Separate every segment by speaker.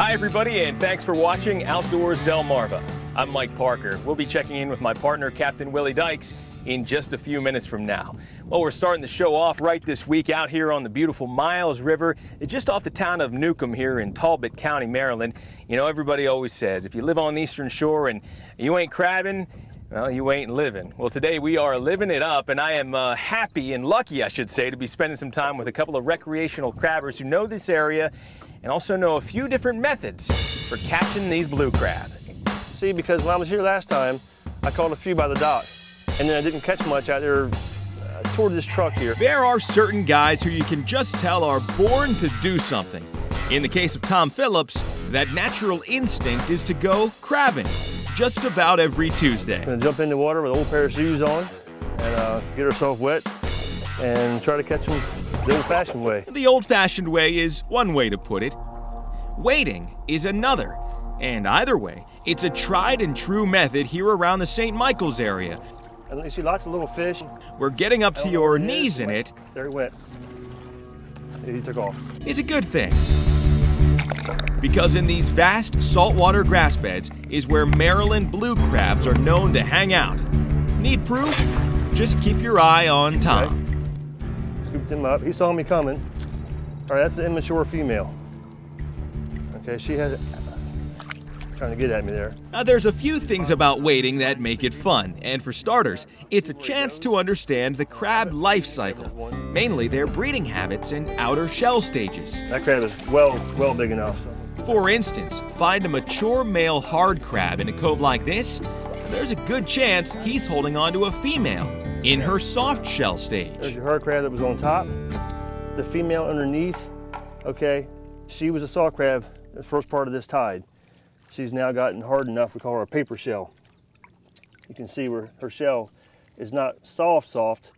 Speaker 1: Hi everybody, and thanks for watching Outdoors Delmarva. I'm Mike Parker. We'll be checking in with my partner, Captain Willie Dykes, in just a few minutes from now. Well, we're starting the show off right this week out here on the beautiful Miles River, just off the town of Newcomb here in Talbot County, Maryland. You know, everybody always says, if you live on the Eastern Shore and you ain't crabbing, well, you ain't living. Well, today we are living it up, and I am happy and lucky, I should say, to be spending some time with a couple of recreational crabbers who know this area and also know a few different methods for catching these blue crab.
Speaker 2: See, because when I was here last time, I caught a few by the dock, and then I didn't catch much out there toward this truck here.
Speaker 1: There are certain guys who you can just tell are born to do something. In the case of Tom Phillips, that natural instinct is to go crabbing just about every Tuesday.
Speaker 2: I'm gonna jump in the water with an old pair of shoes on and get ourselves wet and try to catch them the old-fashioned way.
Speaker 1: The old-fashioned way is one way to put it. Waiting is another. And either way, it's a tried and true method here around the St. Michael's area.
Speaker 2: And you see lots of little fish.
Speaker 1: We're getting up to your knees in it.
Speaker 2: Very wet. He took off.
Speaker 1: It's a good thing. Because in these vast saltwater grass beds is where Maryland blue crabs are known to hang out. Need proof? Just keep your eye on Tom.
Speaker 2: Okay. Scooped him up. He saw me coming. All right, that's the immature female. Okay, she has trying to get at me there.
Speaker 1: Now, there's a few things about waiting that make it fun, and for starters, it's a chance to understand the crab life cycle, mainly their breeding habits and outer shell stages.
Speaker 2: That crab is well big enough.
Speaker 1: For instance, find a mature male hard crab in a cove like this, there's a good chance he's holding on to a female in her soft shell stage.
Speaker 2: There's your hard crab that was on top. The female underneath, okay, she was a salt crab the first part of this tide. She's now gotten hard enough, we call her a paper shell. You can see where her shell is not soft,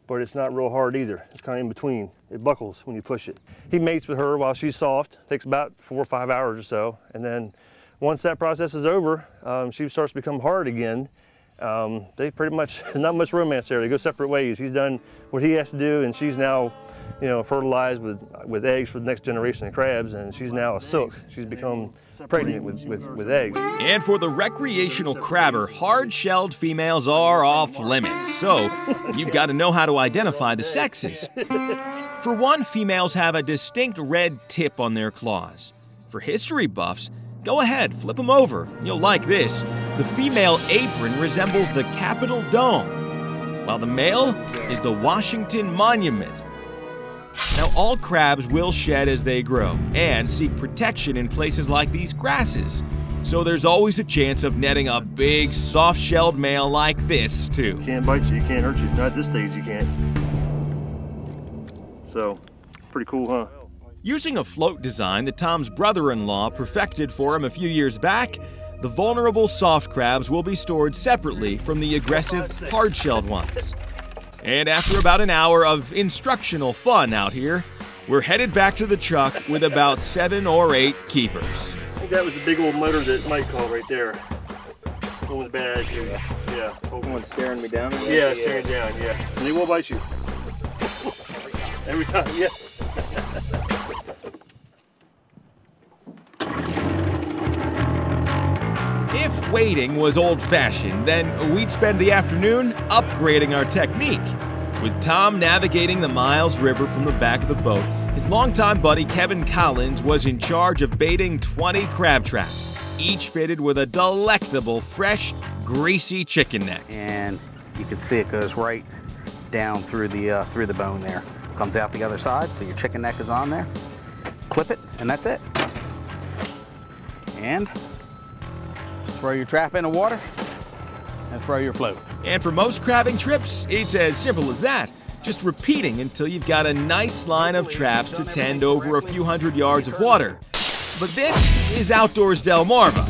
Speaker 2: but it's not real hard either. It's kind of in between. It buckles when you push it. He mates with her while she's soft. Takes about 4 or 5 hours or so. And then once that process is over, she starts to become hard again. They pretty much, not much romance there. They go separate ways. He's done what he has to do, and she's now, you know, fertilized with eggs for the next generation of crabs, and she's now a silk. She's become pregnant with eggs.
Speaker 1: And for the recreational crabber, hard-shelled females are off limits, so you've got to know how to identify the sexes. For one, females have a distinct red tip on their claws. For history buffs, go ahead, flip them over. You'll like this. The female apron resembles the Capitol Dome, while the male is the Washington Monument. Now, all crabs will shed as they grow and seek protection in places like these grasses. So there's always a chance of netting a big, soft-shelled male like this, too.
Speaker 2: Can't bite you, can't hurt you. Not at this stage, you can't. So, pretty cool, huh?
Speaker 1: Using a float design that Tom's brother-in-law perfected for him a few years back, the vulnerable soft crabs will be stored separately from the aggressive, hard-shelled ones. And after about an hour of instructional fun out here, we're headed back to the truck with about 7 or 8 keepers.
Speaker 2: I think that was the big old motor that Mike called right there. The one with the bad attitude. Yeah.
Speaker 3: The one staring me down?
Speaker 2: Yeah, staring down, yeah. And they will bite you. Every time, yeah.
Speaker 1: If waiting was old-fashioned, then we'd spend the afternoon upgrading our technique. With Tom navigating the Miles River from the back of the boat, his longtime buddy Kevin Collins was in charge of baiting 20 crab traps, each fitted with a delectable, fresh, greasy chicken neck.
Speaker 3: And you can see it goes right down through the bone there. Comes out the other side, so your chicken neck is on there. Clip it, and that's it. And throw your trap in the water and throw your float.
Speaker 1: And for most crabbing trips, it's as simple as that. Just repeating until you've got a nice line of traps to tend over a few hundred yards of water. But this is Outdoors Delmarva.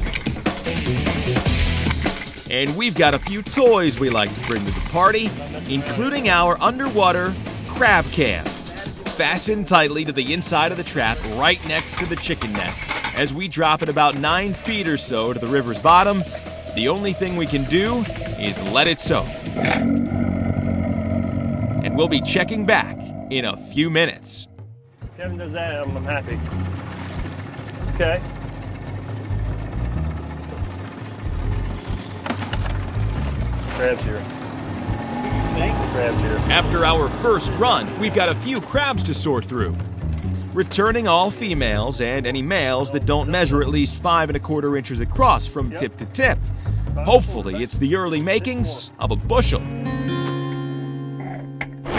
Speaker 1: And we've got a few toys we like to bring to the party, including our underwater crab cam. Fastened tightly to the inside of the trap right next to the chicken neck. As we drop it about 9 feet or so to the river's bottom, the only thing we can do is let it soak. And we'll be checking back in a few minutes.
Speaker 2: Kevin does that, I'm happy. Okay. Crabs here. Crabs here.
Speaker 1: After our first run, we've got a few crabs to sort through. Returning all females and any males that don't measure at least 5 1/4 inches across from tip to tip. Hopefully, it's the early makings of a bushel.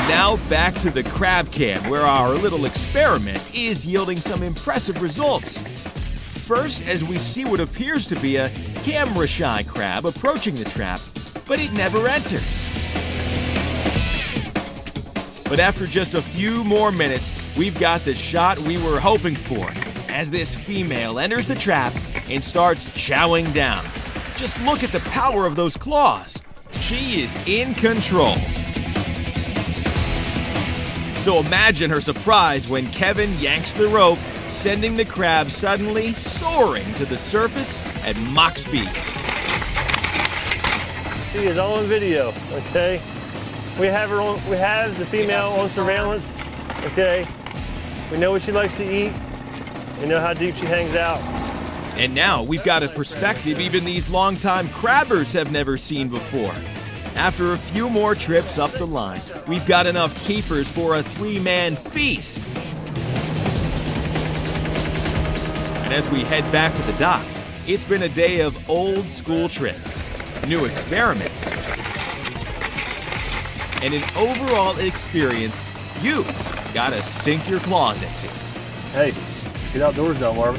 Speaker 1: Now back to the crab cam, where our little experiment is yielding some impressive results. First, as we see what appears to be a camera-shy crab approaching the trap, but it never enters. But after just a few more minutes, we've got the shot we were hoping for, as this female enters the trap and starts chowing down. Just look at the power of those claws. She is in control. So imagine her surprise when Kevin yanks the rope, sending the crab suddenly soaring to the surface at Mach speed.
Speaker 2: She is on video, okay? We have her on. We have the female on surveillance, okay? We know what she likes to eat. We know how deep she hangs out.
Speaker 1: And now we've got a perspective even these longtime crabbers have never seen before. After a few more trips up the line, we've got enough keepers for a 3-man feast. And as we head back to the docks, it's been a day of old school tricks, new experiments, and an overall experience you gotta sink your claws into.
Speaker 2: Hey, get outdoors, Delmarva.